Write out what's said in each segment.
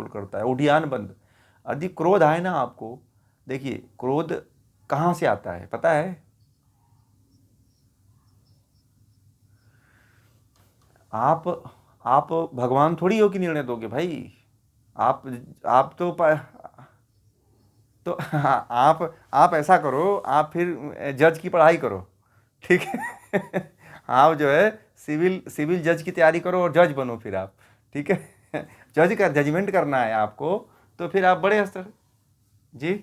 Control करता है, उठियान बंद। यदि क्रोध आए ना आपको, देखिए क्रोध कहाँ से आता है पता है? आप आप भगवान थोड़ी हो कि निर्णय दोगे भाई। आप आप तो तो आप ऐसा करो, आप फिर जज की पढ़ाई करो, ठीक है। आप जो है सिविल सिविल जज की तैयारी करो और जज बनो फिर आप, ठीक है। जज का जजमेंट करना है आपको, तो फिर आप बड़े स्तर। जी।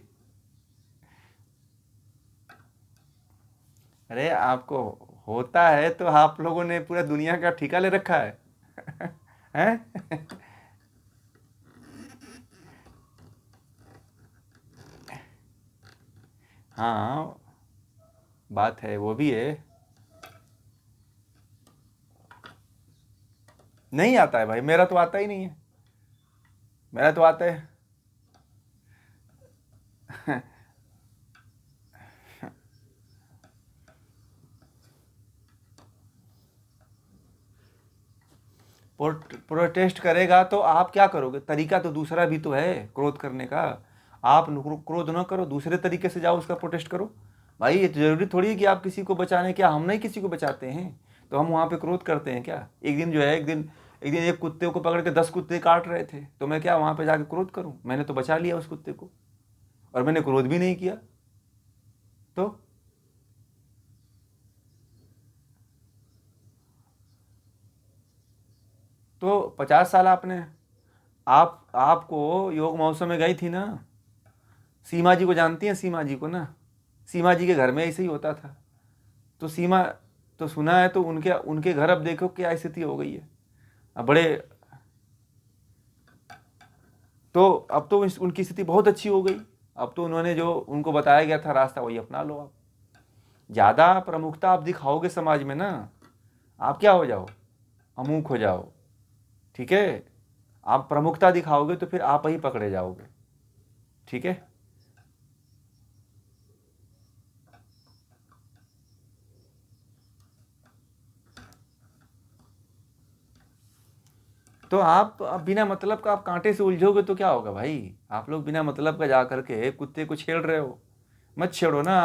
अरे आपको होता है तो आप लोगों ने पूरा दुनिया का ठिका ले रखा है। हैं? हाँ, बात है, वो भी है। नहीं आता है भाई, मेरा तो आता ही नहीं है। मेरा तो आता है। प्रोटेस्ट करेगा तो आप क्या करोगे? तरीका तो दूसरा भी तो है क्रोध करने का। आप क्रोध ना करो, दूसरे तरीके से जाओ, उसका प्रोटेस्ट करो। भाई ये तो जरूरी थोड़ी है कि आप किसी को बचाने, क्या हम नहीं किसी को बचाते हैं तो हम वहाँ पे क्रोध करते हैं क्या? एक दिन जो है, एक दिन एक कुत्ते को पकड़ के 10 कुत्ते काट रहे थे, तो मैं क्या वहाँ पे जाके क्रोध करूँ? मैंने तो बचा लिया उस कुत्ते को, और मैंने क्रोध भी नहीं किया। तो तो 50 साल आपने, आप आपको योग महोत्सव में गई थी ना, सीमा जी को जानती हैं? सीमा जी को ना, सीमा जी के घर में ऐसे ही होता था। तो सीमा, तो सुना है, तो उनके उनके घर अब देखो क्या स्थिति हो गई है। अब बड़े, तो अब तो उनकी स्थिति बहुत अच्छी हो गई। अब तो उन्होंने जो उनको बताया गया था रास्ता, वही अपना लो आप। ज़्यादा प्रमुखता आप दिखाओगे समाज में ना, आप क्या हो जाओ? अमुक हो जाओ, ठीक है। आप प्रमुखता दिखाओगे तो फिर आप ही पकड़े जाओगे, ठीक है। तो आप बिना मतलब का आप कांटे से उलझोगे तो क्या होगा भाई? आप लोग बिना मतलब का जा करके कुत्ते को छेड़ रहे हो। मत छेड़ो ना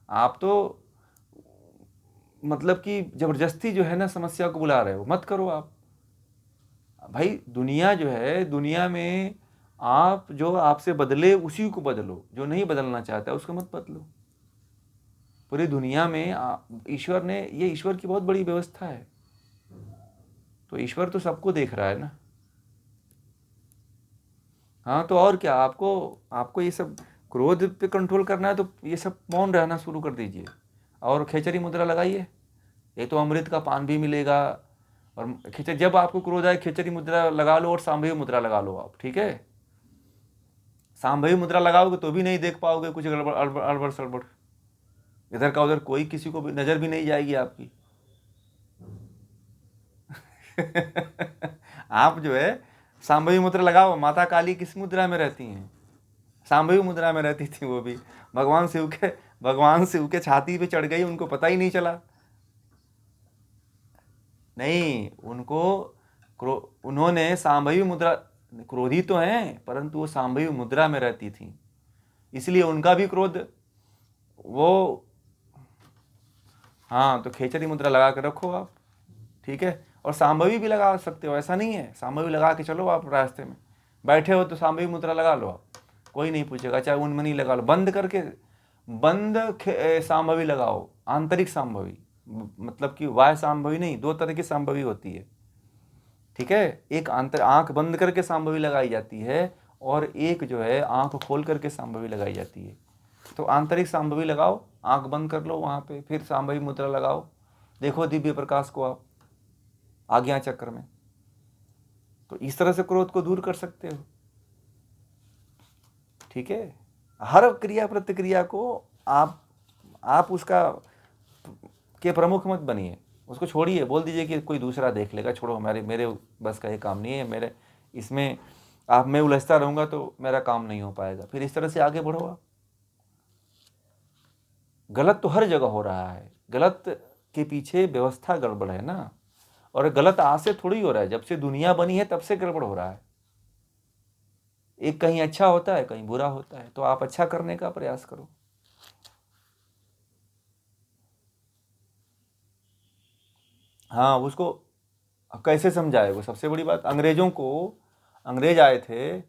आप तो मतलब कि जबरदस्ती जो है ना समस्या को बुला रहे हो, मत करो आप। भाई दुनिया जो है, दुनिया में आप जो आपसे बदले उसी को बदलो, जो नहीं बदलना चाहता उसको मत बदलो। पूरी दुनिया में ईश्वर ने, ये ईश्वर की बहुत बड़ी व्यवस्था है, तो ईश्वर तो सबको देख रहा है ना। हाँ, तो और क्या, आपको आपको ये सब क्रोध पे कंट्रोल करना है तो ये सब मौन रहना शुरू कर दीजिए, और खेचरी मुद्रा लगाइए। ये तो अमृत का पान भी मिलेगा। और खिचड़ी, जब आपको क्रोध आए खिचड़ी मुद्रा लगा लो और सांभवी मुद्रा लगा लो आप, ठीक है। सांभवी मुद्रा लगाओगे तो भी नहीं देख पाओगे कुछ गड़बड़, अड़बड़ सड़बड़। इधर का उधर कोई किसी को भी नजर भी नहीं जाएगी आपकी। आप जो है सांभवी मुद्रा लगाओ। माता काली किस मुद्रा में रहती हैं? सांभवी मुद्रा में रहती थी वो भी। भगवान शिव के भगवान शिव के छाती पे चढ़ गई, उनको पता ही नहीं चला। नहीं, उन्होंने सांभवी मुद्रा, क्रोधी तो हैं परंतु वो सांभवी मुद्रा में रहती थी, इसलिए उनका भी क्रोध वो। हाँ, तो खेचरी मुद्रा लगा के रखो आप, ठीक है। और सांभवी भी लगा सकते हो, ऐसा नहीं है, सांभवी लगा के चलो आप रास्ते में। बैठे हो तो सांभवी मुद्रा लगा लो आप, कोई नहीं पूछेगा। चाहे उन्मनी लगा लो, बंद करके, सांभवी लगाओ, आंतरिक सांभवी, मतलब कि वाय सांभवी नहीं, दो तरह की सांभवी होती है, ठीक है। एक आंख बंद करके सांभवी लगाई जाती है, और एक जो है आंख खोल करके सांभवी लगाई जाती है। तो आंतरिक सांभवी लगाओ, आंख बंद कर लो वहाँ पे, फिर सांभवी मुद्रा लगाओ, देखो दिव्य प्रकाश को आप आज्ञा चक्र में। तो इस तरह से क्रोध को दूर कर सकते हो, ठीक है। हर क्रिया प्रतिक्रिया को आप उसका के प्रमुख मत बनिए, उसको छोड़िए, बोल दीजिए कि कोई दूसरा देख लेगा, छोड़ो, हमारे मेरे बस का ये काम नहीं है, मेरे इसमें आप मैं उलझता रहूँगा तो मेरा काम नहीं हो पाएगा। फिर इस तरह से आगे बढ़ो आप। गलत तो हर जगह हो रहा है, गलत के पीछे व्यवस्था गड़बड़ है ना। और गलत आज से थोड़ी हो रहा है, जब से दुनिया बनी है तब से गड़बड़ हो रहा है। एक कहीं अच्छा होता है, कहीं बुरा होता है, तो आप अच्छा करने का प्रयास करो। हाँ, उसको कैसे समझाए वो सबसे बड़ी बात। अंग्रेज आए थे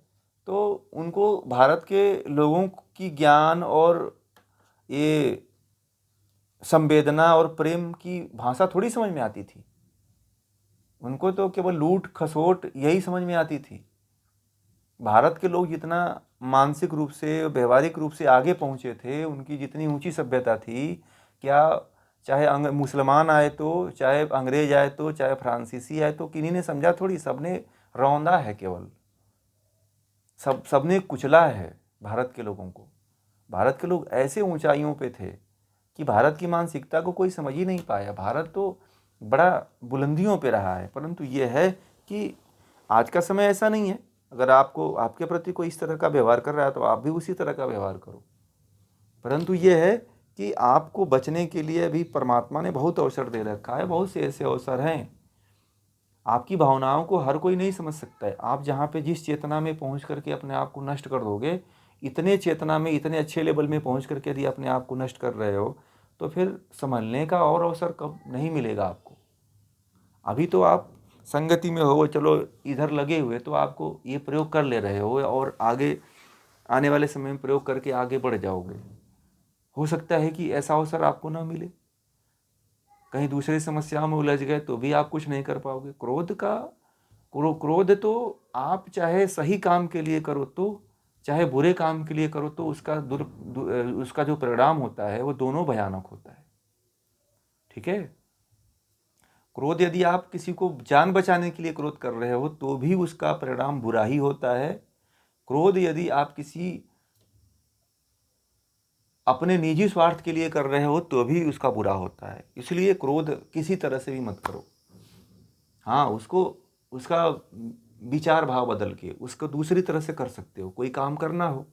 तो उनको भारत के लोगों की ज्ञान और ये संवेदना और प्रेम की भाषा थोड़ी समझ में आती थी। उनको तो केवल लूट खसोट यही समझ में आती थी। भारत के लोग जितना मानसिक रूप से, व्यवहारिक रूप से आगे पहुंचे थे, उनकी जितनी ऊंची सभ्यता थी, क्या चाहे मुसलमान आए तो, चाहे अंग्रेज आए तो, चाहे फ्रांसीसी आए तो, किन्हीं ने समझा थोड़ी, सबने रौंदा है केवल। सबने कुचला है भारत के लोगों को। भारत के लोग ऐसे ऊंचाइयों पे थे कि भारत की मानसिकता को कोई समझ ही नहीं पाया। भारत तो बड़ा बुलंदियों पे रहा है, परंतु ये है कि आज का समय ऐसा नहीं है। अगर आपको आपके प्रति कोई इस तरह का व्यवहार कर रहा है तो आप भी उसी तरह का व्यवहार करो। परंतु ये है कि आपको बचने के लिए भी परमात्मा ने बहुत अवसर दे रखा है। बहुत से ऐसे अवसर हैं। आपकी भावनाओं को हर कोई नहीं समझ सकता है। आप जहाँ पे जिस चेतना में पहुँच करके अपने आप को नष्ट कर दोगे, इतने चेतना में, इतने अच्छे लेवल में पहुँच करके यदि अपने आप को नष्ट कर रहे हो, तो फिर संभलने का और अवसर कब नहीं मिलेगा आपको। अभी तो आप संगति में हो, चलो इधर लगे हुए, तो आपको ये प्रयोग कर ले रहे हो और आगे आने वाले समय में प्रयोग करके आगे बढ़ जाओगे। हो सकता है कि ऐसा अवसर आपको ना मिले, कहीं दूसरी समस्याओं में उलझ गए तो भी आप कुछ नहीं कर पाओगे। क्रोध तो आप चाहे सही काम के लिए करो तो, चाहे बुरे काम के लिए करो तो, उसका जो परिणाम होता है वो दोनों भयानक होता है। ठीक है। क्रोध यदि आप किसी को जान बचाने के लिए क्रोध कर रहे हो तो भी उसका परिणाम बुरा ही होता है। क्रोध यदि आप किसी अपने निजी स्वार्थ के लिए कर रहे हो तो भी उसका बुरा होता है। इसलिए क्रोध किसी तरह से भी मत करो। हाँ, उसका विचार भाव बदल के उसको दूसरी तरह से कर सकते हो। कोई काम करना हो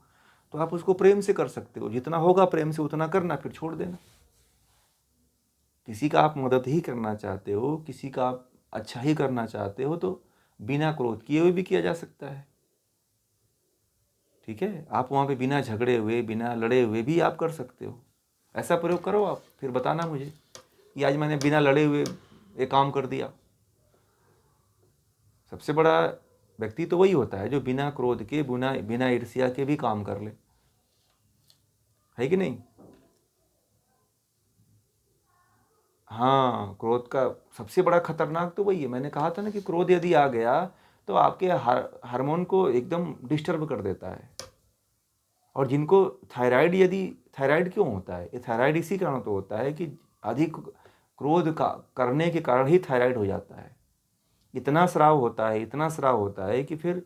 तो आप उसको प्रेम से कर सकते हो, जितना होगा प्रेम से उतना करना, फिर छोड़ देना। किसी का आप मदद ही करना चाहते हो, किसी का आप अच्छा ही करना चाहते हो, तो बिना क्रोध किए हुए भी किया जा सकता है। ठीक है। आप वहाँ पे बिना झगड़े हुए, बिना लड़े हुए भी आप कर सकते हो। ऐसा प्रयोग करो आप, फिर बताना मुझे कि आज मैंने बिना लड़े हुए एक काम कर दिया। सबसे बड़ा व्यक्ति तो वही होता है जो बिना क्रोध के, बिना ईर्ष्या के भी काम कर ले, है कि नहीं। हाँ, क्रोध का सबसे बड़ा खतरनाक तो वही है। मैंने कहा था ना कि क्रोध यदि आ गया तो आपके हार्मोन को एकदम डिस्टर्ब कर देता है। और जिनको थायराइड क्यों होता है, ये थायराइड इसी कारण तो होता है कि अधिक क्रोध का करने के कारण ही थायराइड हो जाता है। इतना स्राव होता है, इतना स्राव होता है कि फिर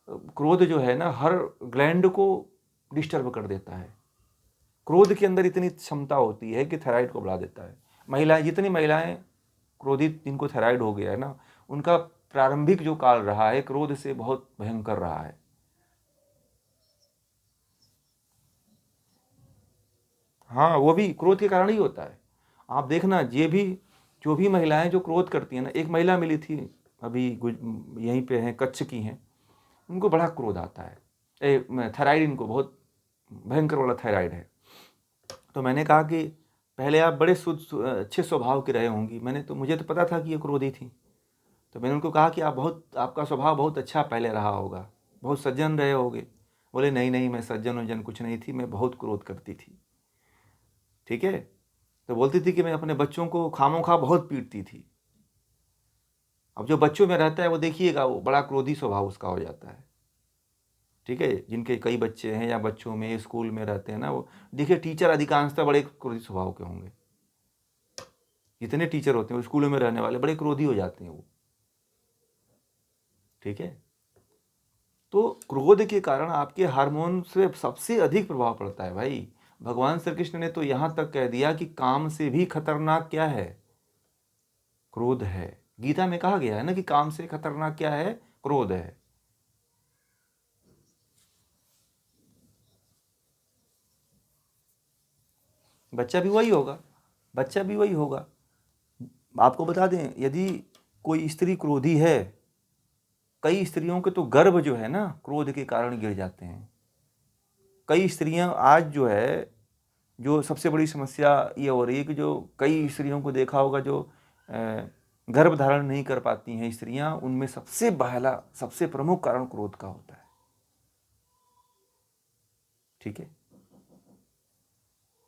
क्रोध जो है ना, हर ग्लैंड को डिस्टर्ब कर देता है। क्रोध के अंदर इतनी क्षमता होती है कि थायराइड को बढ़ा देता है। जितनी महिलाएं क्रोधित, जिनको थायराइड हो गया है ना, उनका प्रारंभिक जो काल रहा है क्रोध से बहुत भयंकर रहा है। हाँ, वो भी क्रोध के कारण ही होता है। आप देखना, जो भी महिलाएं जो क्रोध करती हैं ना, एक महिला मिली थी अभी, यहीं पे हैं, कच्छ की हैं। उनको बड़ा क्रोध आता है, थायराइड, इनको बहुत भयंकर वाला थायराइड है। तो मैंने कहा कि पहले आप बड़े अच्छे स्वभाव के रहे होंगी। मुझे तो पता था कि ये क्रोधी थी। तो मैंने उनको कहा कि आपका स्वभाव बहुत अच्छा पहले रहा होगा, बहुत सज्जन रहे होगे। बोले नहीं नहीं, मैं सज्जन वज्जन कुछ नहीं थी, मैं बहुत क्रोध करती थी। ठीक है। तो बोलती थी कि मैं अपने बच्चों को खामोखा बहुत पीटती थी। अब जो बच्चों में रहता है वो देखिएगा, वो बड़ा क्रोधी स्वभाव उसका हो जाता है। ठीक है। जिनके कई बच्चे हैं या बच्चों में स्कूल में रहते हैं ना, वो देखिए टीचर अधिकांशतः बड़े क्रोधी स्वभाव के होंगे। जितने टीचर होते हैं स्कूलों में रहने वाले बड़े क्रोधी हो जाते हैं वो। ठीक है। तो क्रोध के कारण आपके हार्मोन से सबसे अधिक प्रभाव पड़ता है भाई। भगवान श्री कृष्ण ने तो यहां तक कह दिया कि काम से भी खतरनाक क्या है, क्रोध है। गीता में कहा गया है ना कि काम से खतरनाक क्या है, क्रोध है। बच्चा भी वही होगा, बच्चा भी वही होगा। आपको बता दें, यदि कोई स्त्री क्रोधी है, कई स्त्रियों के तो गर्भ जो है ना क्रोध के कारण गिर जाते हैं। कई स्त्रियां आज जो है, जो सबसे बड़ी समस्या ये हो रही है कि जो कई स्त्रियों को देखा होगा जो गर्भ धारण नहीं कर पाती हैं स्त्रियां, उनमें सबसे पहला सबसे प्रमुख कारण क्रोध का होता है। ठीक है।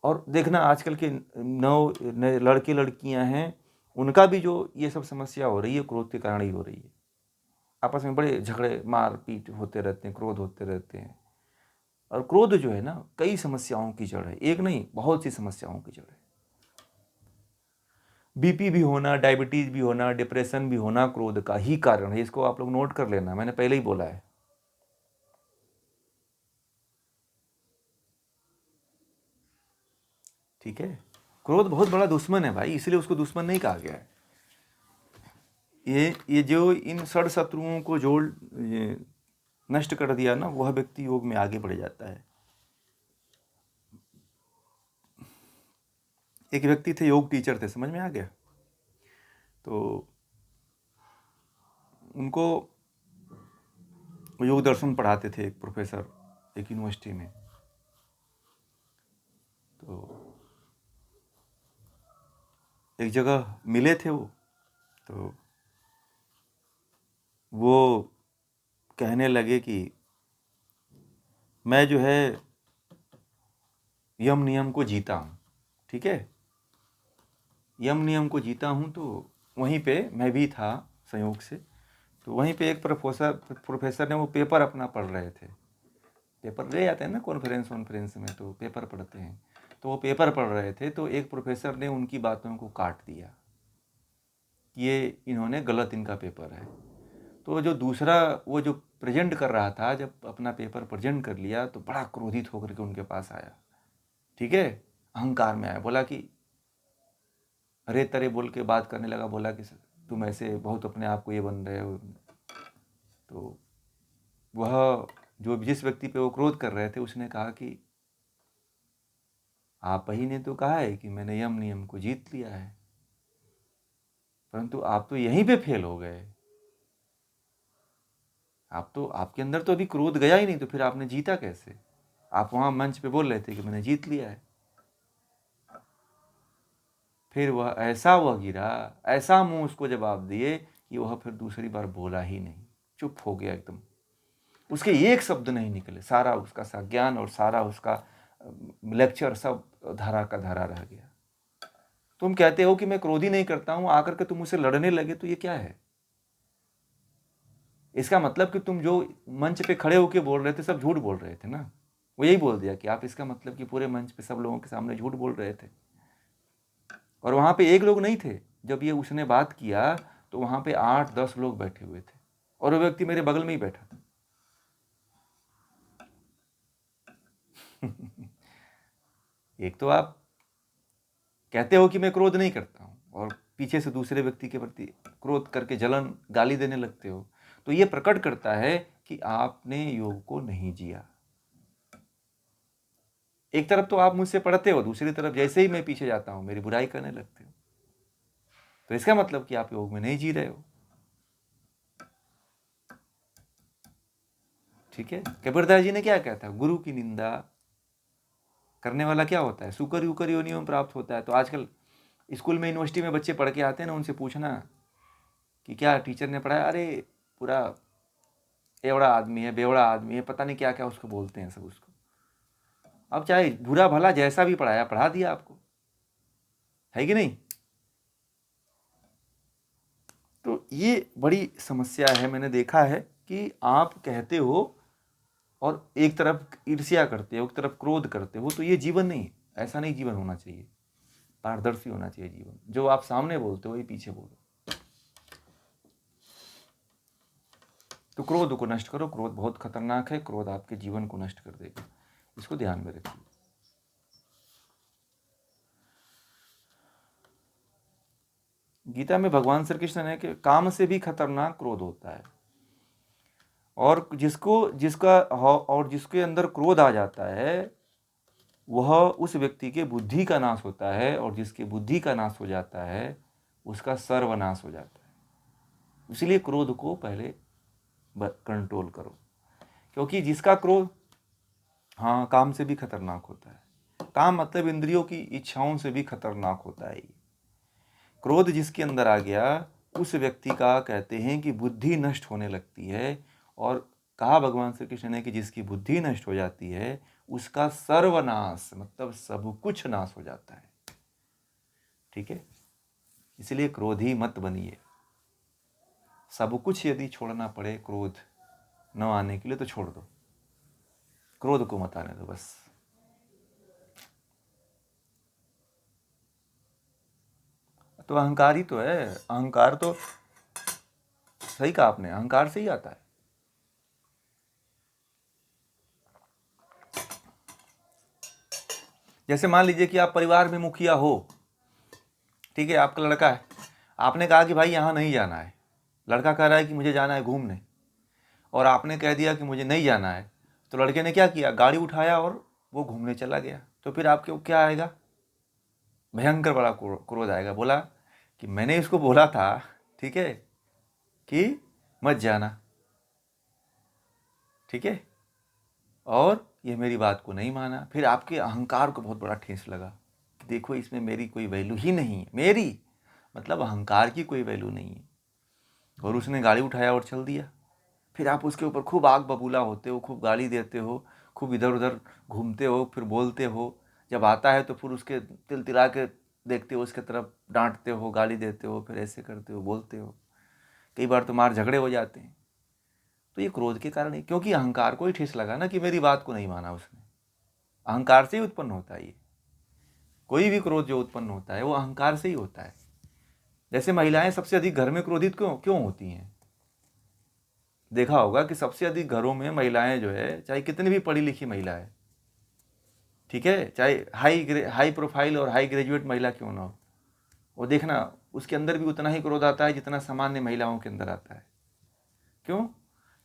और देखना आजकल के नए लड़के लड़कियां हैं, उनका भी जो ये सब समस्या हो रही है क्रोध के कारण ही हो रही है। आपस में बड़े झगड़े मारपीट होते रहते हैं, क्रोध होते रहते हैं। और क्रोध जो है ना कई समस्याओं की जड़ है, एक नहीं बहुत सी समस्याओं की जड़ है। बीपी भी होना, डायबिटीज भी होना, डिप्रेशन भी होना क्रोध का ही कारण है। इसको आप लोग नोट कर लेना, मैंने पहले ही बोला है। ठीक है। क्रोध बहुत बड़ा दुश्मन है भाई, इसलिए उसको दुश्मन नहीं कहा गया है। ये जो इन षड शत्रुओं को जोड़ नष्ट कर दिया ना, वह व्यक्ति योग में आगे बढ़ जाता है। एक व्यक्ति थे, योग टीचर थे, समझ में आ गया। तो उनको योग दर्शन पढ़ाते थे एक प्रोफेसर एक यूनिवर्सिटी में। तो एक जगह मिले थे तो वो कहने लगे कि मैं जो है यम नियम को जीता हूँ। ठीक है, यम नियम को जीता हूँ। तो वहीं पे मैं भी था संयोग से। तो वहीं पे एक प्रोफेसर ने वो पेपर अपना पढ़ रहे थे। पेपर ले जाते हैं ना कॉन्फ्रेंस में, तो पेपर पढ़ते हैं। तो वो पेपर पढ़ रहे थे, तो एक प्रोफेसर ने उनकी बातों को काट दिया, ये इन्होंने गलत इनका पेपर है। तो जो दूसरा वो जो प्रेजेंट कर रहा था, जब अपना पेपर प्रेजेंट कर लिया तो बड़ा क्रोधित होकर के उनके पास आया। ठीक है, अहंकार में आया, बोला कि अरे तरे बोल के बात करने लगा। बोला कि तुम ऐसे बहुत अपने आप को ये बन रहे हो। तो वह जो जिस व्यक्ति पे वो क्रोध कर रहे थे उसने कहा कि आप ही ने तो कहा है कि मैंने यम नियम को जीत लिया है, परंतु आप तो यहीं पे फेल हो गए। आपके अंदर तो अभी क्रोध गया ही नहीं, तो फिर आपने जीता कैसे? आप वहां मंच पे बोल रहे थे कि मैंने जीत लिया है। फिर वह गिरा, ऐसा मुंह उसको जवाब दिए कि वह फिर दूसरी बार बोला ही नहीं, चुप हो गया एकदम। उसके एक शब्द नहीं निकले, सारा उसका ज्ञान और सारा उसका लेक्चर सब धारा का धारा रह गया। तुम कहते हो कि मैं क्रोधी नहीं करता हूं, आकर के तुम मुझसे लड़ने लगे, तो ये क्या है? इसका मतलब कि तुम जो मंच पे खड़े होकर बोल रहे थे सब झूठ बोल रहे थे ना। वो यही बोल दिया कि आप इसका मतलब कि पूरे मंच पे सब लोगों के सामने झूठ बोल रहे थे। और वहां पे एक लोग नहीं थे, जब ये उसने बात किया तो वहां पे 8-10 लोग बैठे हुए थे, और वो व्यक्ति मेरे बगल में ही बैठा था। एक तो आप कहते हो कि मैं क्रोध नहीं करता हूं, और पीछे से दूसरे व्यक्ति के प्रति क्रोध करके जलन गाली देने लगते हो। तो ये प्रकट करता है कि आपने योग को नहीं जिया। एक तरफ तो आप मुझसे पढ़ते हो, दूसरी तरफ जैसे ही मैं पीछे जाता हूं मेरी बुराई करने लगते हो। तो इसका मतलब कि आप योग में नहीं जी रहे हो। ठीक है, कबीरदास जी ने क्या कहा था? गुरु की निंदा करने वाला क्या होता है? सुकर युकर योनियों में प्राप्त होता है। तो आजकल स्कूल में यूनिवर्सिटी में बच्चे पढ़ के आते हैं ना, उनसे पूछना कि क्या टीचर ने पढ़ाया, अरे पूरा एवड़ा आदमी है, बेवड़ा आदमी है, पता नहीं क्या क्या उसको बोलते हैं सब उसको। अब चाहे बुरा भला जैसा भी पढ़ाया, पढ़ा दिया आपको, है कि नहीं? तो ये बड़ी समस्या है। मैंने देखा है कि आप कहते हो और एक तरफ ईर्ष्या करते हो, एक तरफ क्रोध करते हो, तो ये जीवन नहीं है। ऐसा नहीं जीवन होना चाहिए, पारदर्शी होना चाहिए जीवन। जो आप सामने बोलते हो ये पीछे बोलो। तो क्रोध को नष्ट करो, क्रोध बहुत खतरनाक है, क्रोध आपके जीवन को नष्ट कर देगा, इसको ध्यान में रखिए। गीता में भगवान श्री कृष्ण ने कि काम से भी खतरनाक क्रोध होता है, और जिसके अंदर क्रोध आ जाता है वह उस व्यक्ति के बुद्धि का नाश होता है, और जिसके बुद्धि का नाश हो जाता है उसका सर्वनाश हो जाता है। इसलिए क्रोध को पहले कंट्रोल करो, क्योंकि जिसका क्रोध, हाँ, काम से भी खतरनाक होता है। काम मतलब इंद्रियों की इच्छाओं से भी खतरनाक होता है ये। क्रोध जिसके अंदर आ गया उस व्यक्ति का कहते हैं कि बुद्धि नष्ट होने लगती है, और कहा भगवान श्री कृष्ण ने कि जिसकी बुद्धि नष्ट हो जाती है उसका सर्वनाश, मतलब सब कुछ नाश हो जाता है। ठीक है, इसलिए क्रोधी मत बनिए। सब कुछ यदि छोड़ना पड़े क्रोध न आने के लिए तो छोड़ दो, क्रोध को मत आने दो बस। तो अहंकार ही तो है, अहंकार तो सही कहा आपने, अहंकार से ही आता है। जैसे मान लीजिए कि आप परिवार में मुखिया हो, ठीक है, आपका लड़का है, आपने कहा कि भाई यहाँ नहीं जाना है, लड़का कह रहा है कि मुझे जाना है घूमने, और आपने कह दिया कि मुझे नहीं जाना है, तो लड़के ने क्या किया, गाड़ी उठाया और वो घूमने चला गया। तो फिर आपके क्या आएगा, भयंकर बड़ा क्रोध आएगा। बोला कि मैंने इसको बोला था, ठीक है, कि मत जाना, ठीक है, और ये मेरी बात को नहीं माना। फिर आपके अहंकार को बहुत बड़ा ठेस लगा कि देखो इसमें मेरी कोई वैल्यू ही नहीं है, मेरी मतलब अहंकार की कोई वैल्यू नहीं है, और उसने गाड़ी उठाया और चल दिया। फिर आप उसके ऊपर खूब आग बबूला होते हो, खूब गाली देते हो, खूब इधर उधर घूमते हो, फिर बोलते हो। जब आता है तो फिर उसके तिलतिला के देखते हो, उसके तरफ डांटते हो, गाली देते हो, फिर ऐसे करते हो, बोलते हो। कई बार तो मार झगड़े हो जाते हैं। तो ये क्रोध के कारण ही, क्योंकि अहंकार को ही ठेस लगा ना कि मेरी बात को नहीं माना उसने। अहंकार से ही उत्पन्न होता है ये, कोई भी क्रोध जो उत्पन्न होता है वो अहंकार से ही होता है। जैसे महिलाएं सबसे अधिक घर में क्रोधित क्यों क्यों होती हैं, देखा होगा कि सबसे अधिक घरों में महिलाएं जो है, चाहे कितनी भी पढ़ी लिखी महिला है, ठीक है, चाहे हाई प्रोफाइल और हाई ग्रेजुएट महिला क्यों ना हो, वो देखना उसके अंदर भी उतना ही क्रोध आता है जितना सामान्य महिलाओं के अंदर आता है। क्यों?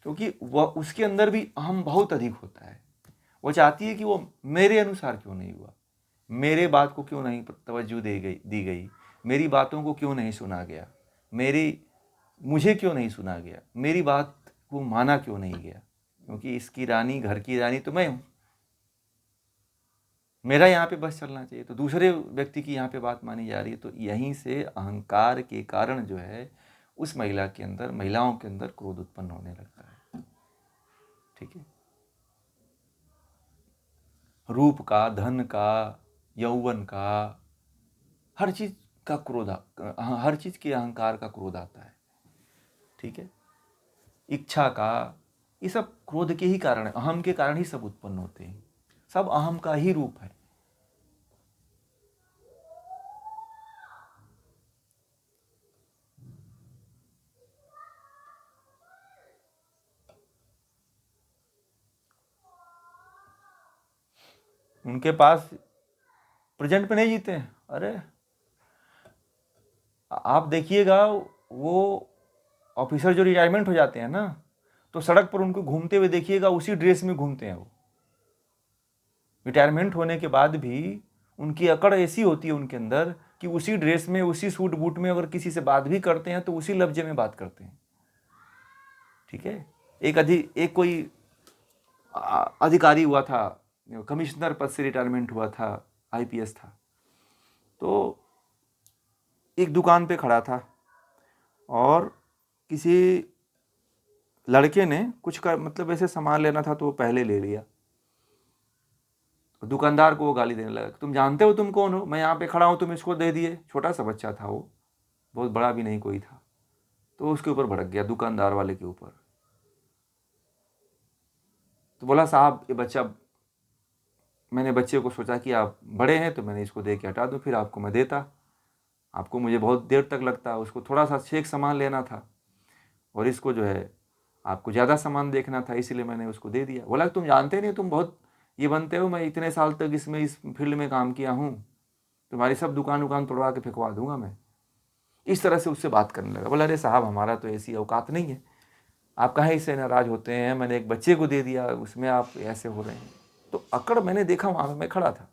क्योंकि वह उसके अंदर भी अहम बहुत अधिक होता है। वो चाहती है कि वो मेरे अनुसार क्यों नहीं हुआ, मेरे बात को क्यों नहीं तवज्जो दी गई, मेरी बातों को क्यों नहीं सुना गया, मुझे क्यों नहीं सुना गया, मेरी बात को माना क्यों नहीं गया, क्योंकि इसकी रानी, घर की रानी तो मैं हूं, मेरा यहाँ पे बस चलना चाहिए, तो दूसरे व्यक्ति की यहाँ पे बात मानी जा रही है। तो यहीं से अहंकार के कारण जो है उस महिला के अंदर, महिलाओं के अंदर क्रोध उत्पन्न होने लगता है। ठीक है, रूप का, धन का, यौवन का, हर चीज का क्रोध, हर चीज के अहंकार का क्रोध आता है। ठीक है, इच्छा का, ये सब क्रोध के ही कारण है, अहम के कारण ही सब उत्पन्न होते हैं, सब अहम का ही रूप है। उनके पास प्रेजेंट में नहीं जीते हैं। अरे आप देखिएगा, वो ऑफिसर जो रिटायरमेंट हो जाते हैं ना, तो सड़क पर उनको घूमते हुए देखिएगा, उसी ड्रेस में घूमते हैं। वो रिटायरमेंट होने के बाद भी उनकी अकड़ ऐसी होती है उनके अंदर कि उसी ड्रेस में, उसी सूट बूट में अगर किसी से बात भी करते हैं तो उसी लफ्जे में बात करते हैं। ठीक है, एक कोई अधिकारी हुआ था, कमिश्नर पद से रिटायरमेंट हुआ था, आईपीएस था, तो एक दुकान पे खड़ा था और किसी लड़के ने कुछ का मतलब ऐसे सामान लेना था तो वो पहले ले लिया। तो दुकानदार को वो गाली देने लगा, तुम जानते हो तुम कौन हो, मैं यहाँ पे खड़ा हूँ, तुम इसको दे दिए। छोटा सा बच्चा था वो, बहुत बड़ा भी नहीं कोई था। तो उसके ऊपर भड़क गया, दुकानदार वाले के ऊपर। तो बोला, साहब ये बच्चा, मैंने बच्चे को सोचा कि आप बड़े हैं तो मैंने इसको दे के हटा दूँ, फिर आपको मैं देता, आपको मुझे बहुत देर तक लगता, उसको थोड़ा सा शेख सामान लेना था और इसको जो है आपको ज़्यादा सामान देखना था, इसीलिए मैंने उसको दे दिया। बोला, तुम जानते नहीं, तुम बहुत ये बनते हो, मैं इतने साल तक इस फील्ड में काम किया हूँ, तुम्हारी सब दुकान तोड़वा के फेंकवा दूंगा मैं। इस तरह से उससे बात करने लगा। बोला, अरे साहब, हमारा तो ऐसी औकात नहीं है, आप कहाँ इससे नाराज़ होते हैं, मैंने एक बच्चे को दे दिया, उसमें आप ऐसे हो रहे हैं। तो अकड़ मैंने देखा, वहाँ पर मैं खड़ा था,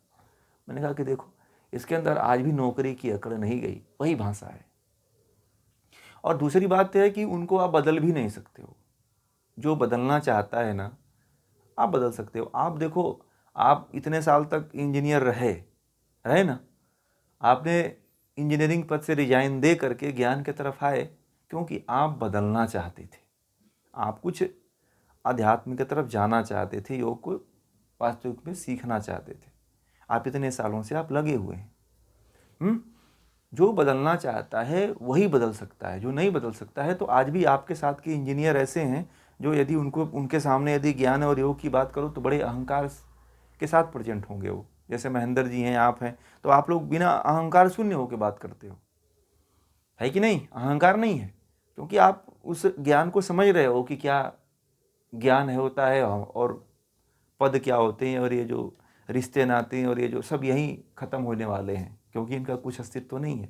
मैंने कहा कि देखो, इसके अंदर आज भी नौकरी की अकड़ नहीं गई, वही भाषा है। और दूसरी बात है कि उनको आप बदल भी नहीं सकते हो, जो बदलना चाहता है ना, आप बदल सकते हो। आप देखो, आप इतने साल तक इंजीनियर रहे ना, आपने इंजीनियरिंग पद से रिजाइन दे करके ज्ञान की तरफ आए क्योंकि आप बदलना चाहते थे, आप कुछ अध्यात्म की तरफ जाना चाहते थे, योग को वास्तविक में सीखना चाहते थे। आप इतने सालों से आप लगे हुए हैं। जो बदलना चाहता है वही बदल सकता है, जो नहीं बदल सकता है। तो आज भी आपके साथ के इंजीनियर ऐसे हैं जो यदि उनके सामने यदि ज्ञान और योग की बात करो तो बड़े अहंकार के साथ प्रेजेंट होंगे वो। जैसे महेंद्र जी हैं, आप हैं, तो आप लोग बिना अहंकार शून्य होकर बात करते हो, है कि नहीं? अहंकार नहीं है, क्योंकि आप उस ज्ञान को समझ रहे हो कि क्या ज्ञान है होता है और पद क्या होते हैं, और ये जो रिश्ते नाते हैं और ये जो सब यहीं ख़त्म होने वाले हैं, क्योंकि इनका कुछ अस्तित्व नहीं है,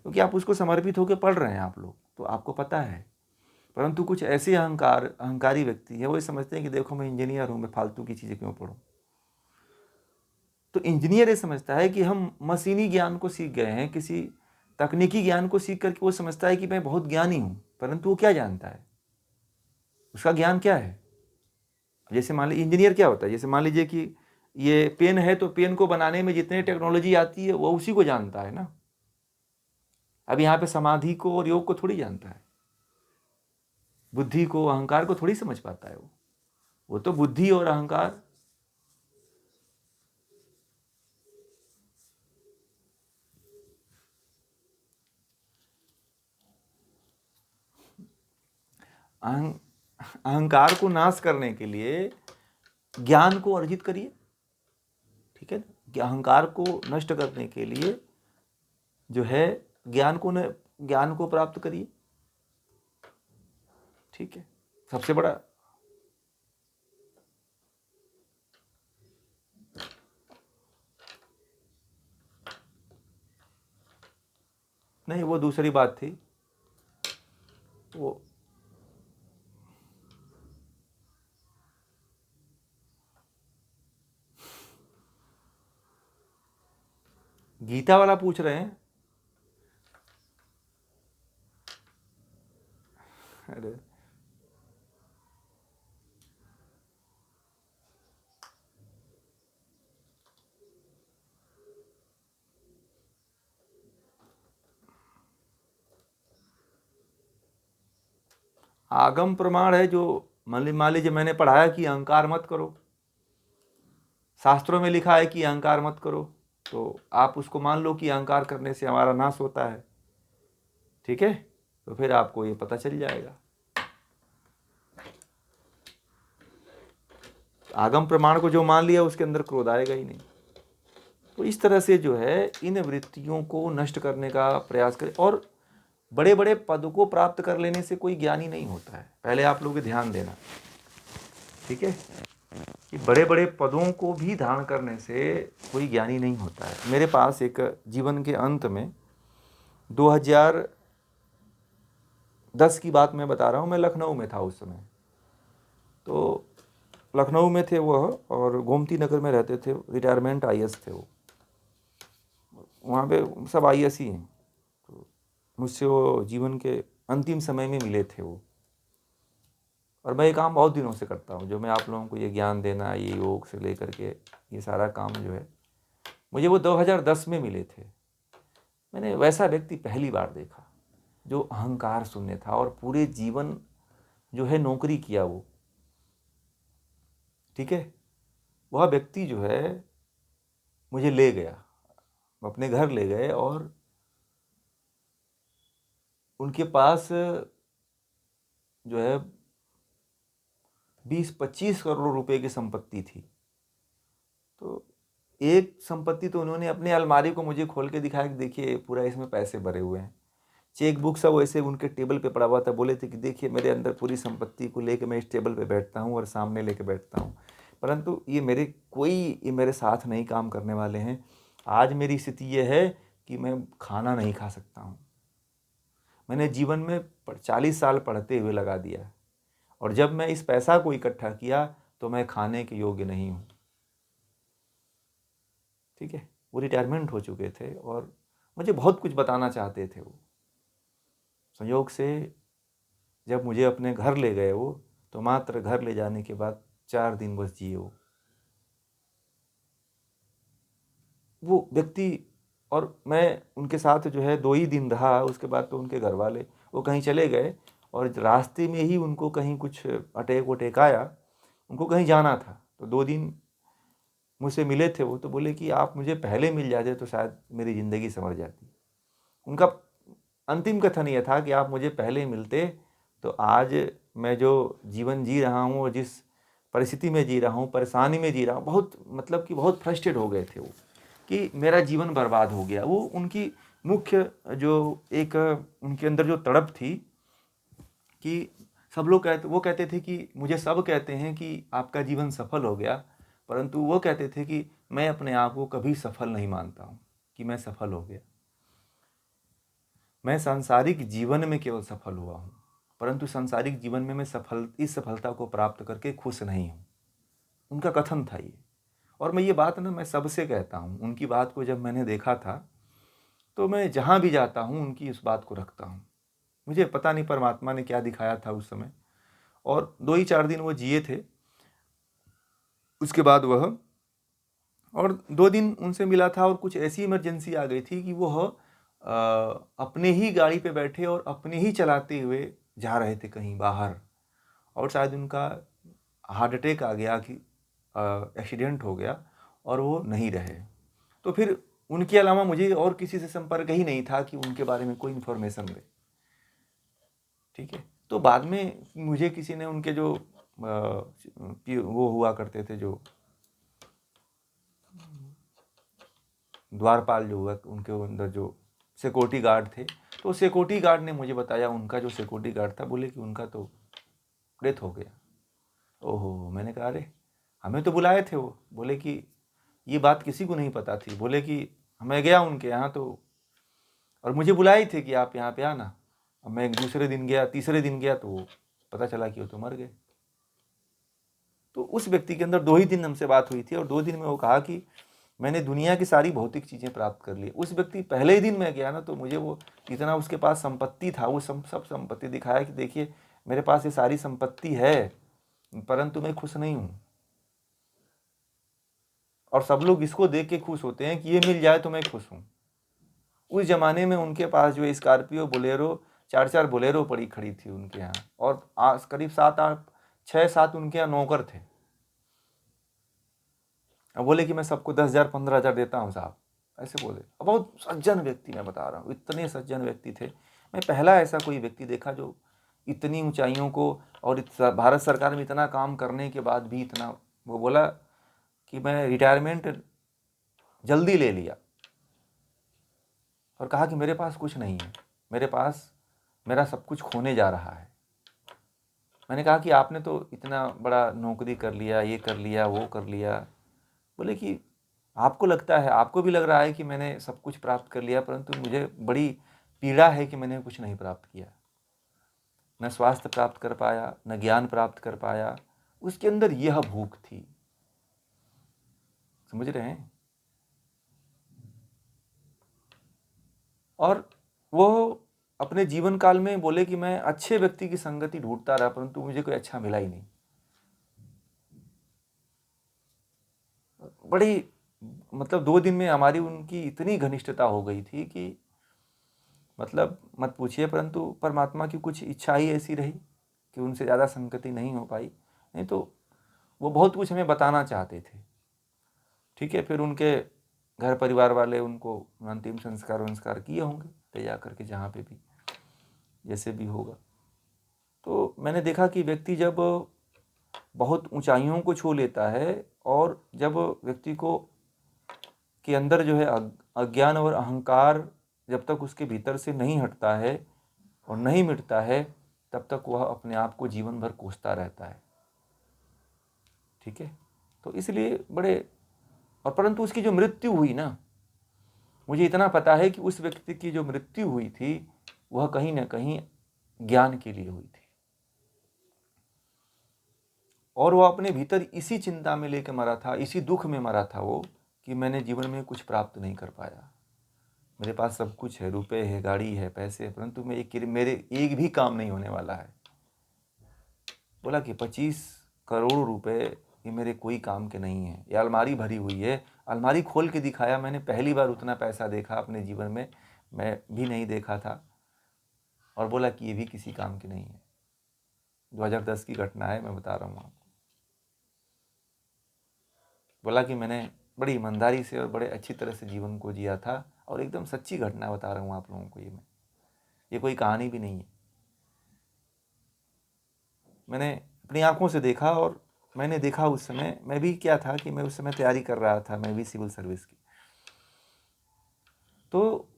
क्योंकि आप उसको समर्पित होकर पढ़ रहे हैं आप लोग, तो आपको पता है। परंतु कुछ ऐसे अहंकारी व्यक्ति है, वो समझते हैं कि देखो मैं इंजीनियर हूँ, मैं फालतू की चीज़ें क्यों पढ़ूँ। तो इंजीनियर ये समझता है कि हम मशीनी ज्ञान को सीख गए हैं, किसी तकनीकी ज्ञान को सीख करके वो समझता है कि मैं बहुत ज्ञानी हूँ, परंतु वो क्या जानता है, उसका ज्ञान क्या है। जैसे मान लीजिए इंजीनियर क्या होता है, जैसे मान लीजिए कि ये पेन है, तो पेन को बनाने में जितने टेक्नोलॉजी आती है वो उसी को जानता है ना। अब यहाँ पे समाधि को और योग को थोड़ी जानता है, बुद्धि को अहंकार को थोड़ी समझ पाता है वो तो बुद्धि और अहंकार अहंकार को नाश करने के लिए ज्ञान को अर्जित करिए, ठीक है। अहंकार को नष्ट करने के लिए जो है ज्ञान को प्राप्त करिए, ठीक है। सबसे बड़ा नहीं, वो दूसरी बात थी वो। गीता वाला पूछ रहे हैं। अरे आगम प्रमाण है, जो मान लीजिए मैंने पढ़ाया कि अहंकार मत करो, शास्त्रों में लिखा है कि अहंकार मत करो, तो आप उसको मान लो कि अहंकार करने से हमारा नाश होता है, ठीक है। तो फिर आपको ये पता चल जाएगा। आगम प्रमाण को जो मान लिया उसके अंदर क्रोध आएगा ही नहीं। तो इस तरह से जो है इन वृत्तियों को नष्ट करने का प्रयास करें। और बड़े बड़े पद को प्राप्त कर लेने से कोई ज्ञानी नहीं होता है, पहले आप लोग ध्यान देना, ठीक है, कि बड़े बड़े पदों को भी धारण करने से कोई ज्ञानी नहीं होता है। मेरे पास एक जीवन के अंत में 2010 की बात मैं बता रहा हूँ, मैं लखनऊ में था उस समय। तो लखनऊ में थे वह, और गोमती नगर में रहते थे, रिटायरमेंट आईएएस थे वो। वहाँ पे सब आईएएस ही हैं। तो मुझसे वो जीवन के अंतिम समय में मिले थे वो। और मैं ये काम बहुत दिनों से करता हूँ, जो मैं आप लोगों को ये ज्ञान देना, ये योग से लेकर के ये सारा काम जो है, मुझे वो 2010 में मिले थे। मैंने वैसा व्यक्ति पहली बार देखा जो अहंकार शून्य था और पूरे जीवन जो है नौकरी किया वो, ठीक है। वह व्यक्ति जो है मुझे ले गया, अपने घर ले गए, और उनके पास जो है 20-25 करोड़ रुपए की संपत्ति थी। तो एक संपत्ति तो उन्होंने अपने अलमारी को मुझे खोल के दिखाया कि देखिए पूरा इसमें पैसे भरे हुए हैं, चेक बुक सब वैसे उनके टेबल पे पड़ा हुआ था। बोले थे कि देखिए मेरे अंदर पूरी संपत्ति को लेके मैं इस टेबल पे बैठता हूँ और सामने लेके बैठता हूँ, परंतु ये मेरे साथ नहीं काम करने वाले हैं। आज मेरी स्थिति ये है कि मैं खाना नहीं खा सकता हूँ। मैंने जीवन में 40 साल पढ़ते हुए लगा दिया, और जब मैं इस पैसा को इकट्ठा किया तो मैं खाने के योग्य नहीं हूँ, ठीक है। वो रिटायरमेंट हो चुके थे और मुझे बहुत कुछ बताना चाहते थे वो। संयोग से जब मुझे अपने घर ले गए वो, तो मात्र घर ले जाने के बाद 4 दिन बस जिए वो व्यक्ति। और मैं उनके साथ जो है 2 ही दिन रहा, उसके बाद तो उनके घर वाले वो कहीं चले गए, और रास्ते में ही उनको कहीं कुछ अटैक वटैक आया, उनको कहीं जाना था। तो 2 दिन मुझसे मिले थे वो, तो बोले कि आप मुझे पहले मिल जाते तो शायद मेरी ज़िंदगी संवर जाती। उनका अंतिम कथन ये था कि आप मुझे पहले मिलते तो आज मैं जो जीवन जी रहा हूँ और जिस परिस्थिति में जी रहा हूँ, परेशानी में जी रहा हूँ, बहुत मतलब कि बहुत फ्रस्ट्रेट हो गए थे वो, कि मेरा जीवन बर्बाद हो गया। वो उनकी मुख्य जो एक उनके अंदर जो तड़प थी कि सब लोग वो कहते थे कि मुझे सब कहते हैं कि आपका जीवन सफल हो गया, परंतु वो कहते थे कि मैं अपने आप को कभी सफल नहीं मानता हूँ कि मैं सफल हो गया। मैं सांसारिक जीवन में केवल सफल हुआ हूँ, परंतु सांसारिक जीवन में मैं इस सफलता को प्राप्त करके खुश नहीं हूँ। उनका कथन था ये। और मैं ये बात ना मैं सबसे कहता हूँ, उनकी बात को जब मैंने देखा था तो मैं जहाँ भी जाता हूँ उनकी उस बात को रखता हूँ। मुझे पता नहीं परमात्मा ने क्या दिखाया था उस समय। और 2 ही 4 दिन वो जिए थे, उसके बाद वह, और 2 दिन उनसे मिला था और कुछ ऐसी इमरजेंसी आ गई थी कि वह अपने ही गाड़ी पे बैठे और अपने ही चलाते हुए जा रहे थे कहीं बाहर, और शायद उनका हार्ट अटैक आ गया कि एक्सीडेंट हो गया और वो नहीं रहे। तो फिर उनके अलावा मुझे और किसी से संपर्क ही नहीं था कि उनके बारे में कोई इन्फॉर्मेशन ले। ठीक है। तो बाद में मुझे किसी ने उनके जो वो हुआ करते थे, जो द्वारपाल जो हुआ, उनके अंदर जो सिक्योरिटी गार्ड थे, तो सिक्योरिटी गार्ड ने मुझे बताया, उनका जो सिक्योरिटी गार्ड था, बोले कि उनका तो डेथ हो गया। ओहो, मैंने कहा अरे हमें तो बुलाए थे वो। बोले कि ये बात किसी को नहीं पता थी। बोले कि मैं गया उनके यहाँ तो, और मुझे बुलाए थे कि आप यहाँ पे आना। अब मैं दूसरे दिन गया, तीसरे दिन गया तो पता चला कि वो तो मर गए। तो उस व्यक्ति के अंदर 2 ही दिन हमसे बात हुई थी, और 2 दिन में वो कहा कि मैंने दुनिया की सारी भौतिक चीज़ें प्राप्त कर ली। उस व्यक्ति पहले ही दिन मैं गया ना, तो मुझे वो इतना उसके पास संपत्ति था, वो सब संपत्ति दिखाया कि देखिए मेरे पास ये सारी संपत्ति है, परंतु मैं खुश नहीं हूँ। और सब लोग इसको देख के खुश होते हैं कि ये मिल जाए तो मैं खुश हूँ। उस जमाने में उनके पास जो स्कॉर्पियो बोलेरो, 4-4 बोलेरो पड़ी खड़ी थी उनके यहाँ, और करीब 7-8 6-7 उनके यहाँ नौकर थे। अब बोले कि मैं सबको 10,000 15,000 देता हूँ साहब, ऐसे बोले। अब बहुत सज्जन व्यक्ति, मैं बता रहा हूँ, इतने सज्जन व्यक्ति थे। मैं पहला ऐसा कोई व्यक्ति देखा जो इतनी ऊंचाइयों को, और भारत सरकार में इतना काम करने के बाद भी इतना, वो बोला कि मैं रिटायरमेंट जल्दी ले लिया, और कहा कि मेरे पास कुछ नहीं है, मेरे पास मेरा सब कुछ खोने जा रहा है। मैंने कहा कि आपने तो इतना बड़ा नौकरी कर लिया, ये कर लिया, वो कर लिया। बोले कि आपको लगता है, आपको भी लग रहा है कि मैंने सब कुछ प्राप्त कर लिया, परंतु मुझे बड़ी पीड़ा है कि मैंने कुछ नहीं प्राप्त किया। न स्वास्थ्य प्राप्त कर पाया, न ज्ञान प्राप्त कर पाया। उसके अंदर यह भूख थी, समझ रहे हैं। और वो अपने जीवन काल में बोले कि मैं अच्छे व्यक्ति की संगति ढूंढता रहा, परंतु मुझे कोई अच्छा मिला ही नहीं। बड़ी मतलब 2 दिन में हमारी उनकी इतनी घनिष्ठता हो गई थी कि मतलब मत पूछिए। परंतु परमात्मा की कुछ इच्छा ही ऐसी रही कि उनसे ज़्यादा संगति नहीं हो पाई, नहीं तो वो बहुत कुछ हमें बताना चाहते थे। ठीक है। फिर उनके घर परिवार वाले उनको अंतिम संस्कार किए होंगे ले जा करके, जहाँ पे भी जैसे भी होगा। तो मैंने देखा कि व्यक्ति जब बहुत ऊंचाइयों को छू लेता है, और जब व्यक्ति को के अंदर जो है अज्ञान और अहंकार जब तक उसके भीतर से नहीं हटता है और नहीं मिटता है, तब तक वह अपने आप को जीवन भर कोसता रहता है। ठीक है। तो इसलिए बड़े, और परंतु उसकी जो मृत्यु हुई ना, मुझे इतना पता है कि उस व्यक्ति की जो मृत्यु हुई थी वह कहीं ना कहीं ज्ञान के लिए हुई थी, और वह अपने भीतर इसी चिंता में लेकर मरा था, इसी दुख में मरा था वो, कि मैंने जीवन में कुछ प्राप्त नहीं कर पाया। मेरे पास सब कुछ है, रुपए है, गाड़ी है, पैसे है, परंतु मेरे एक भी काम नहीं होने वाला है। बोला कि 25 करोड़ रुपए ये मेरे कोई काम के नहीं है, ये अलमारी भरी हुई है। अलमारी खोल के दिखाया, मैंने पहली बार उतना पैसा देखा अपने जीवन में, मैं भी नहीं देखा था। और बोला कि ये भी किसी काम की नहीं है। 2010 की घटना है, मैं बता रहा हूँ आपको। बोला कि मैंने बड़ी ईमानदारी से और बड़े अच्छी तरह से जीवन को जिया था, और एकदम सच्ची घटना बता रहा हूँ आप लोगों को। ये कोई कहानी भी नहीं है। मैंने अपनी आंखों से देखा, और मैंने देखा उस समय, मैं भी क्या था कि मैं उस समय तैयारी कर रहा था, मैं भी सिविल सर्विस की। तो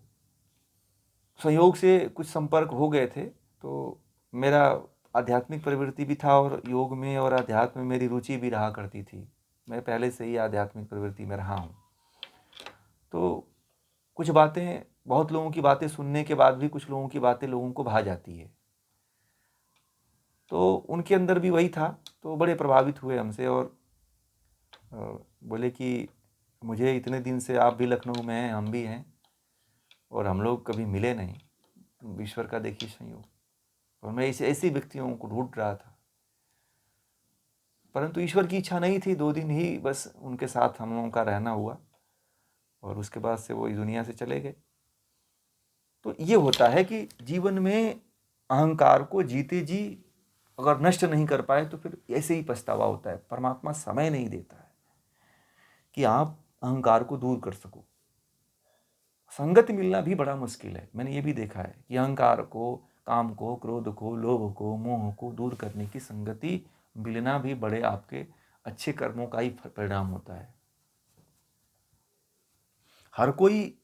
संयोग से कुछ संपर्क हो गए थे, तो मेरा आध्यात्मिक प्रवृत्ति भी था, और योग में और अध्यात्म में मेरी रुचि भी रहा करती थी। मैं पहले से ही आध्यात्मिक प्रवृत्ति में रहा हूँ। तो कुछ बातें, बहुत लोगों की बातें सुनने के बाद भी कुछ लोगों की बातें लोगों को भा जाती है। तो उनके अंदर भी वही था, तो बड़े प्रभावित हुए हमसे, और बोले कि मुझे इतने दिन से, आप भी लखनऊ में हैं, हम भी हैं, और हम लोग कभी मिले नहीं, ईश्वर का देखिए संयोग। और मैं ऐसे व्यक्तियों को ढूंढ रहा था, परंतु ईश्वर की इच्छा नहीं थी। 2 दिन ही बस उनके साथ हम लोगों का रहना हुआ, और उसके बाद से वो इस दुनिया से चले गए। तो ये होता है कि जीवन में अहंकार को जीते जी अगर नष्ट नहीं कर पाए तो फिर ऐसे ही पछतावा होता है। परमात्मा समय नहीं देता है कि आप अहंकार को दूर कर सको। संगति मिलना भी बड़ा मुश्किल है। मैंने ये भी देखा है कि अहंकार को, काम को, क्रोध को, लोभ को, मोह को दूर करने की संगति मिलना भी बड़े आपके अच्छे कर्मों का ही परिणाम होता है। हर कोई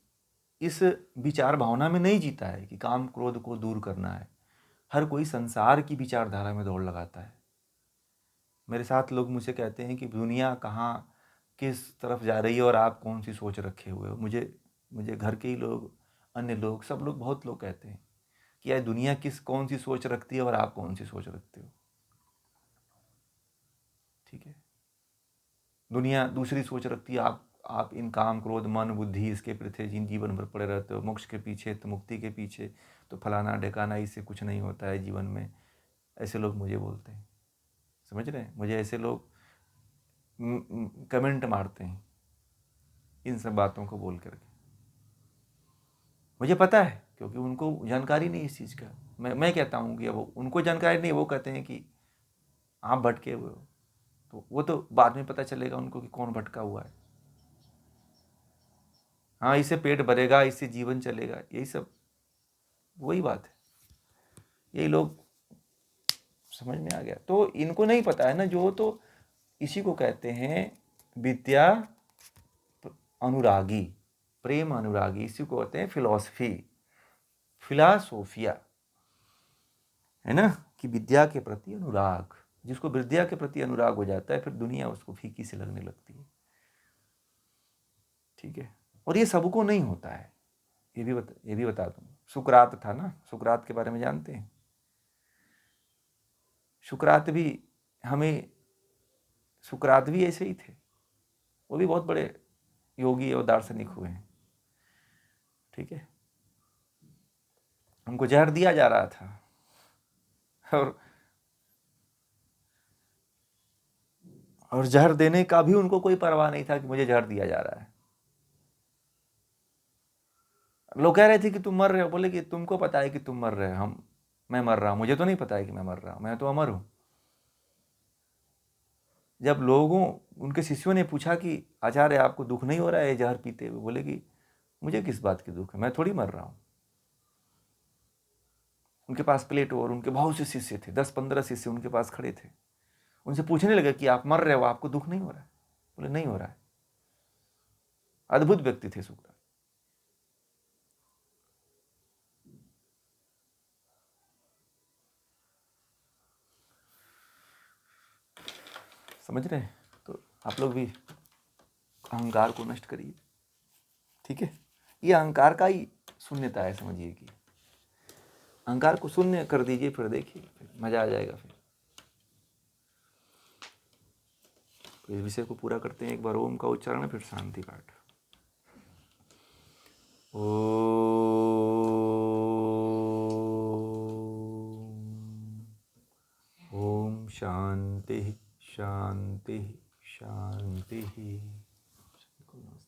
इस विचार भावना में नहीं जीता है कि काम क्रोध को दूर करना है। हर कोई संसार की विचारधारा में दौड़ लगाता है। मेरे साथ लोग मुझसे कहते हैं कि दुनिया कहाँ किस तरफ जा रही है और आप कौन सी सोच रखे हुए हो। मुझे घर के ही लोग, अन्य लोग, सब लोग, बहुत लोग कहते हैं कि यार दुनिया कौन सी सोच रखती है और आप कौन सी सोच रखते हो। ठीक है, दुनिया दूसरी सोच रखती है, आप इन काम क्रोध मन बुद्धि इसके पीछे जिन जीवन भर पड़े रहते हो, मोक्ष के पीछे तो मुक्ति के पीछे तो फलाना ढेकाना, इससे कुछ नहीं होता है जीवन में। ऐसे लोग मुझे बोलते हैं, समझ रहे हैं। मुझे ऐसे लोग कमेंट मारते हैं इन सब बातों को बोल करके। मुझे पता है, क्योंकि उनको जानकारी नहीं इस चीज़ का। मैं कहता हूँ कि वो, उनको जानकारी नहीं, वो कहते हैं कि आप भटके हुए हो। तो वो तो बाद में पता चलेगा उनको कि कौन भटका हुआ है। हाँ, इससे पेट भरेगा, इससे जीवन चलेगा, यही सब वही बात है। यही लोग समझ में आ गया। तो इनको नहीं पता है ना, जो तो इसी को कहते हैं विद्या अनुरागी, प्रेम अनुरागी, इसी को कहते हैं फिलॉसफी, फिलासोफिया, है ना, कि विद्या के प्रति अनुराग। जिसको विद्या के प्रति अनुराग हो जाता है, फिर दुनिया उसको फीकी से लगने लगती है। ठीक है, और ये सबको नहीं होता है। ये भी बता दूं, सुकरात था ना, सुकरात के बारे में जानते हैं। सुकरात भी हमें सुकरात भी ऐसे ही थे। वो भी बहुत बड़े योगी और दार्शनिक हुए हैं। ठीक है, उनको जहर दिया जा रहा था, और जहर देने का भी उनको कोई परवाह नहीं था कि मुझे जहर दिया जा रहा है। लोग कह रहे थे कि तुम मर रहे हो। बोले कि तुमको पता है कि तुम मर रहे हो, मैं मर रहा हूं, मुझे तो नहीं पता है कि मैं मर रहा हूं, मैं तो अमर हूं। जब लोगों, उनके शिष्यों ने पूछा कि आचार्य आपको दुख नहीं हो रहा है जहर पीते हुए? बोले कि मुझे किस बात की दुख है, मैं थोड़ी मर रहा हूं। उनके पास प्लेटो और उनके बहुत से शिष्य थे, 10-15 शिष्य उनके पास खड़े थे। उनसे पूछने लगे कि आप मर रहे हो, आपको दुख नहीं हो रहा है? बोले नहीं हो रहा है। अद्भुत व्यक्ति थे सुकरात। समझ रहे हैं? तो आप लोग भी अहंकार को नष्ट करिए। ठीक है, ये अहंकार का ही शून्यता है, समझिए कि अहंकार को शून्य कर दीजिए, फिर देखिए, फिर मजा आ जाएगा। फिर तो इस विषय को पूरा करते हैं एक बार। ओम का उच्चारण, फिर शांति पाठ। ओम शांति शांति शांति।